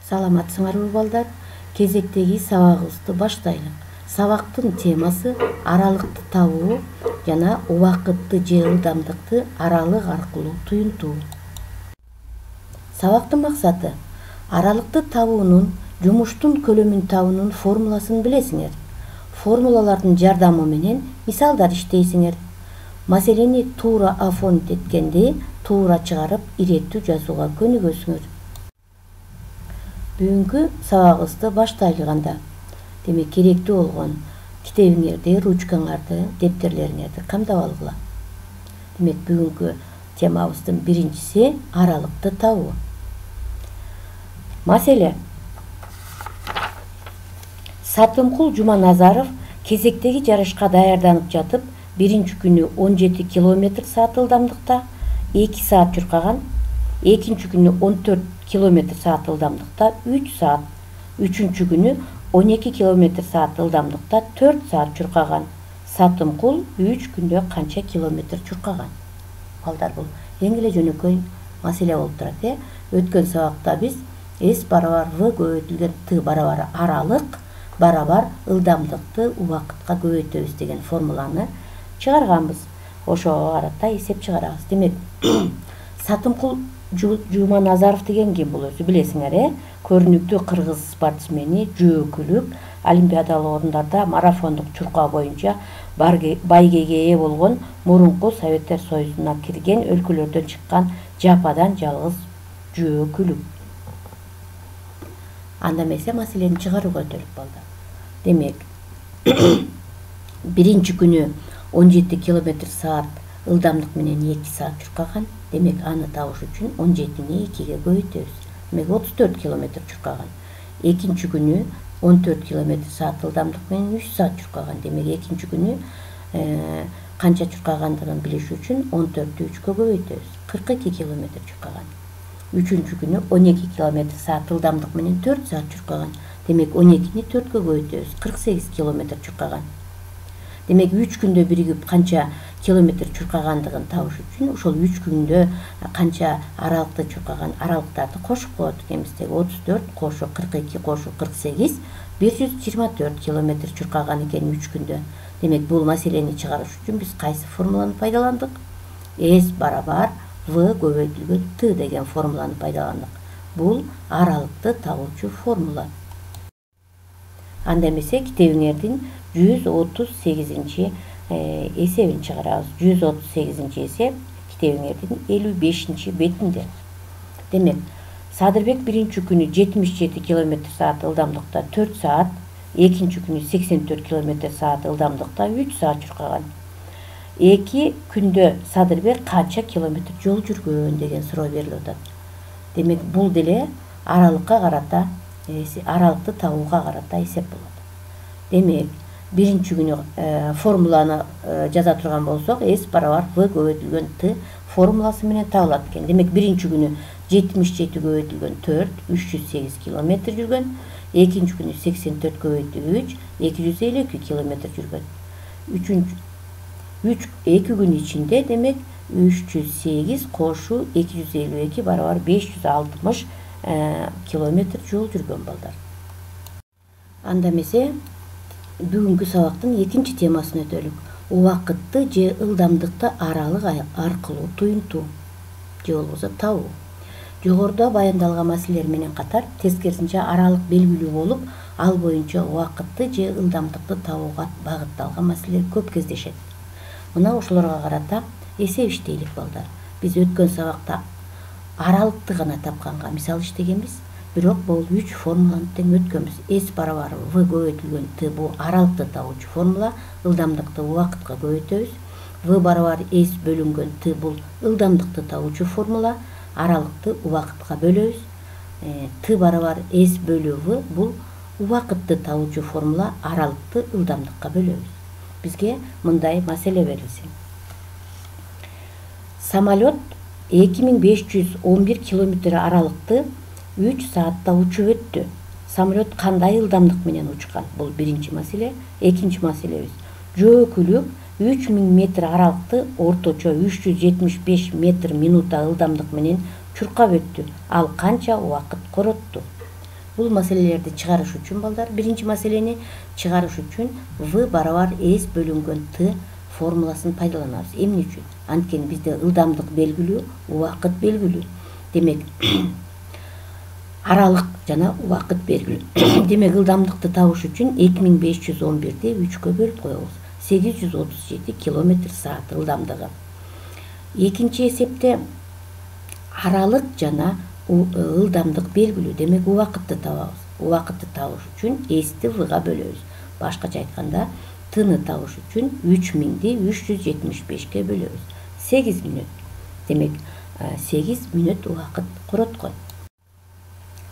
Саламатсыңарбы балдар? Кезектеги сабагыбызды баштайлык. Сабактын темасы аралыкты табуу жана убакытты же ылдамдыкты аралык аркылуу туюнтуу. Сабактын максаты аралыкты табуунун, жумуштун көлөмүн табуунун формуласын билесиңер. Формулалардын жардамы менен мисалдар иштейсиңер. Маселени туура оформить эткенде туура чыгарып, иреттүү жазууга көнүгөсүңөр. Бүгүнкү сабагыбызды баштайлыганда демек керектүү болгон китебиңерди, ручкаңарды, дептерлериңерди камдап алгыла. Демек бүгүнкү темабыздын биринчиси аралыкты табуу. Маселе: Сатымкул Жуманазаров кезектеги жарышка даярданып жатып, биринчи күнү 17 км/саат ылдамдыкта 2 саат чуркаган, экинчи күнү 14 км/саат ылдамдыкта 3 саат, үчүнчү күнү 12 км/саат ылдамдыкта 4 саат чуркаган. Сатымкул 3 күндө канча километр чуркаган? Балдар, бул эң эле жөнөкөй маселе болуп турат. Өткөн сабакта биз S барабар V көбөйтүлгөн T барабар аралык барабар ылдамдыкты убакытка көбөйтөбүз деген формуланы чыгарганбыз. Ошого карата эсеп чыгарабыз. Демек, Сатымкул Жуманазаров деген ким? Бул өзү билесиңер, көрүнүктүү кыргыз спортсмени, жөөкүлүк, олимпиадалык орундарда марафондук чуркоо боюнча байгеге ээ болгон, мурунку Советтер Союзуна кирген өлкөлөрдөн чыккан жападан жалгыз жөөкүлүк. Анда эмесе маселени чыгарууга өтөлүк балдар. Демек, биринчи күнү 17 км/саат ылдамдык менен 2 саат чуркаган. Демек, аны табыш үчүн 17-ни 2-ге көбөйтөбүз. Демек, 34 км чуркаган. Экинчи күнү 14 км/саат ылдамдык менен 3 саат чуркаган. Демек, экинчи күнү канча чуркагандыгын билиш үчүн 14-тү 3-кө көбөйтөбүз. 42 км чуркаган. Үчүнчү күнү 12 км/саат ылдамдык менен 4 саат чуркаган. Демек, 12-ни 4-кө көбөйтөбүз. 48 км чуркаган. Демек, 3 күндө биригип канча километр чуркагандыгын табыш үчүн ошол 3 күндө канча аралыкты чуркаган аралыктарды кошуп коет экенбиз. 34 кошу 42 кошу 48 124 км чуркаган экен 3 күндө. Демек, бул маселени чыгарыш үчүн биз кайсы формуланы пайдаландык? S барабар V көбөйтүлгөн T деген формуланы пайдаландык. Бул аралыкты табуучу формула. Анда эмесе китебиңердин 138-ci эсебин чыгарабыз. 138-ci эсеп китебиңердин 55-ci бетинде. Демек, Садырбек биринчи күнү 77 км/саат ылдамдыкта 4 саат, экинчи күнү 84 км/саат ылдамдыкта 3 саат чуркаган. 2 күндө Садырбек канча километр жол жүргөн деген суроо берилип атат. Демек, бул деле аралыкка карата, аралыкты табууга карата эсеп болот. Демек, биринчи күнү формуланы жаза турган болсок, S барабар V көбөйтүлгөн T формуласы менен табылат экен. Демек, биринчи күнү 77 көбөйтүлгөн 4 308 км жүргөн, экинчи күнү 84 көбөйтүлгөн 3 252 км жүргөн. 2 күн ичинде демек 308 кошу 252 барабар 560 км жол жүргөн балдар. Анда эмесе бүгүнкү сабактын экинчи темасын өтөлүк. Убакытты же ылдамдыкты аралык аркылуу туюнтуу же болбосо табуу. Жогоруда баяндалган маселелер менен катар тескерисинче аралык белгилүү болуп, ал боюнча убакытты же ылдамдыкты табууга багытталган маселелер көп кездешет. Мына ошолорго карата эсеп иштейлик балдар. Биз өткөн сабакта аралыкты гана тапканга мисал иштегенбиз. Бирок бул 3 формуланы тең өткөнбүз. S барабар V көбөйтүлгөн T бул аралыкты табуучу формула, ылдамдыкты убакытка көбөйтөбүз. V барабар S бөлүнгөн T бул ылдамдыкты табуучу формула, аралыкты убакытка бөлөбүз. T барабар S бөлү V бул убакытты табуучу формула, аралыкты ылдамдыкка бөлөбүз. Бизге мындай маселе берилсин. Самолет 2511 км аралыкты 3 саатта учуп өттү. Самолет кандай ылдамдык менен учкан? Бул биринчи маселе. Экинчи маселебиз. Жөөкүлүк 3000 метр аралыкты орточо 375 метр минута ылдамдык менен чуркап өттү. Ал канча убакыт коротту? Бул маселелерди чыгарыш үчүн балдар, биринчи маселени чыгарыш үчүн v барабар s бөлүнгөн t формуласын пайдаланабыз. Эмне үчүн? Анткени бизде ылдамдык белгилүү, убакыт белгилүү. Демек, аралык жана убакыт белгилүү. Демек, ылдамдыкты табыш үчүн 2511-ди 3-кө бөлүп коебуз. 837 км/саат ылдамдыгы. Экинчи эсепте аралык жана ылдамдык белгилүү. Демек, убакытты табабыз. Убакытты табыш үчүн s-ти v-га бөлөбүз. Башкача айтканда, t-ны табыш үчүн 3000-ди 375-ке бөлөбүз. 8 мүнөт. Демек, 8 мүнөт убакыт короткон.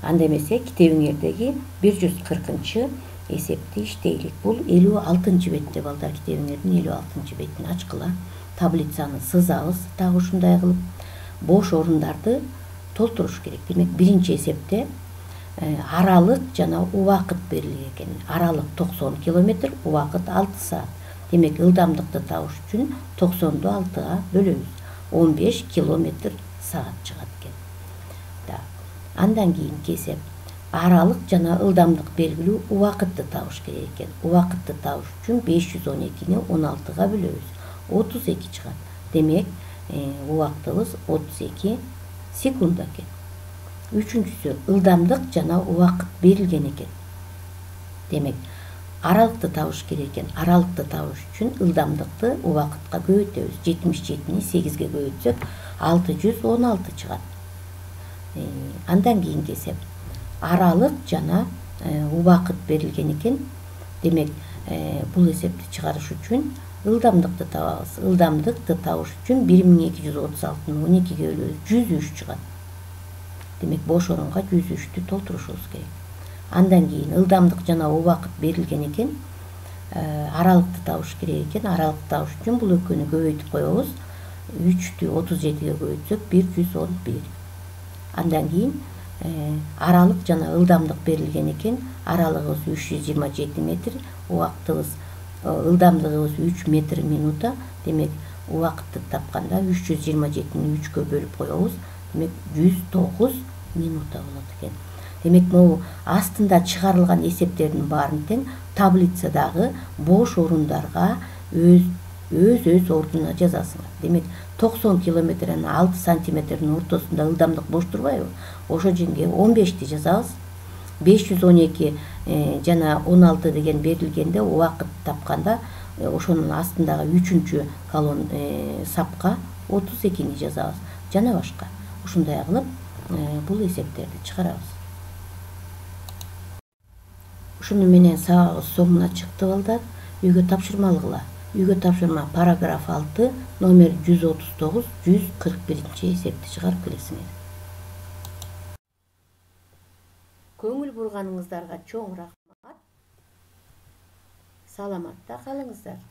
Анда эмесе китебиңердеги 140-чы эсепти иштейлик. Бул 56-чы бетте балдар, китебиңердин 56-чы бетин ачкыла. Таблицаны сызабыз, так ушундай кылып. Бош орундарды толтуруш керек. Демек, биринчи эсепте аралык жана убакыт берилген экен. Аралык 90 км, убакыт 6 саат. Демек, ылдамдыкты табыш үчүн 90-ду 6-га бөлөбүз. 15 км/саат чыгат экен. Андан кийинки эсеп. Аралык жана ылдамдык белгилүү убакытты табыш керек экен. Убакытты табыш үчүн 512-ни 16-га бөлөбүз. 32 чыгат. Демек, убактыбыз 32 секунд экен. Үчүнчүсү, ылдамдык жана убакыт берилген экен. Демек, аралыкты табыш керек экен. Аралыкты табыш үчүн ылдамдыкты убакытка көбөйтөбүз. 77-ни 8-ге көбөйтсөк, 616 чыгат. Андан кийинки эсеп. Аралык жана убакыт берилген экен. Демек, бул эсепти чыгарыш үчүн ылдамдыкты табабыз. Ылдамдыкты табыш үчүн 1236-ны 12-ге бөлөбүз. 103 чыгат. Демек, бош орунга 103-тү толтурушубуз керек. Андан кийин ылдамдык жана убакыт берилген экен. Аралыкты табыш керек экен. Аралыкты табыш үчүн бул экөөнү көбөйтүп коебуз. 3-тү 37-ге көбөйтсөк 111. Андан кийин аралык жана ылдамдык берилген экен. Аралыгыбыз 327 метр, убактыбыз ылдамдыгыбыз 3 метр минута. Демек, убакытты тапканда 327-ни 3-кө бөлүп коебуз. Демек, 109 минута болот экен. Демек, могу астында чыгарылган эсептердин баарын тең таблицадагы бош орундарга өз ордуна жазасыңар. Демек, 90 км 6 сантиметрдин ортосунда ылдамдык бош турбайбы? Ошо жерге 15-ти жазабыз. 512 жана 16 деген берилгенде убакыт тапканда ошонун астындагы 3-чү колон сапка 32-ни жазабыз. Жана башка. Ушундай кылып бул эсептерди чыгарабыз. Ушуну менен сабагыбыз соңуна чыкты балдар. Үйгө тапшырмалыгыла. Үйгө тапшырма параграф 6, номер 139, 141-чи эсепти чыгарып келесиңер. Көңүл бурганыңыздарга чоң рахмат. Саламатта калыңыздар.